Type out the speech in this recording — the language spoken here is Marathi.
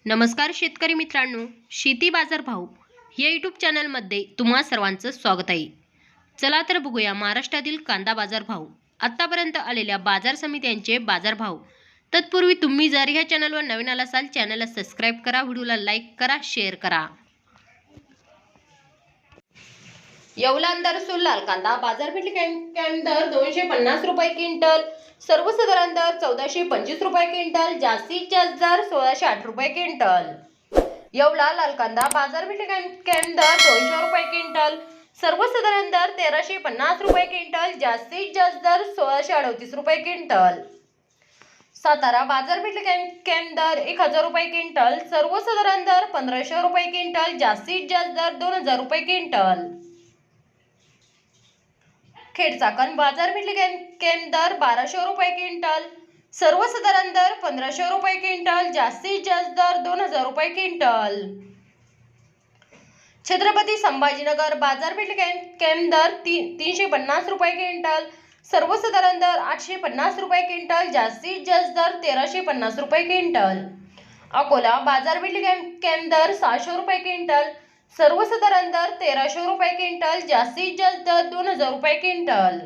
नमस्कार शेतकरी मित्रांनो, शेती बाजार भाव या यूट्यूब चॅनलमध्ये तुम्हा सर्वांचं स्वागत आहे. चला तर बघूया महाराष्ट्रातील कांदा बाजार भाव, आत्तापर्यंत आलेल्या बाजार समित्यांचे बाजार भाव. तत्पूर्वी तुम्ही जर ह्या चॅनलवर नवीन आला असाल, चॅनलला सबस्क्राईब करा, व्हिडिओला लाईक करा, शेअर करा. येवला दर लाल कांदा बाजारपेठ दर 250 रुपये क्विंटल, सर्वसाधारण दर 1425 रुपये क्विंटल, जास्तीत जास्त दर 1608 रुपये क्विंटल. येवला लाल कांदा बाजारपेठ दर 200 रुपये क्विंटल, सर्वसाधारण दर 1350 रुपये क्विंटल, जास्तीत जास्त दर 1638 रुपये क्विंटल. सातारा बाजारपेठ दर 1000 रुपये क्विंटल, सर्वसाधारण दर 1500 रुपये क्विंटल, जास्तीत जास्त दर 2000 रुपये क्विंटल. खेडचाकण बाजारपेठ दर 1200 रुपये क्विंटल, सर्वसाधारण दर 1500 रुपये क्विंटल, जास्तीत जास्त दर 2000 रुपये क्विंटल. छत्रपती संभाजीनगर बाजारपेठ दर 350 रुपये क्विंटल, सर्वसाधारण दर 850 रुपये क्विंटल, जास्तीत जास्त दर 1350 रुपये क्विंटल. अकोला बाजारपेठ दर 600 रुपये क्विंटल, सर्वसाधारण दर 1300 रुपये क्विंटल, जास्तीत जास्त दर 2000 रुपये क्विंटल.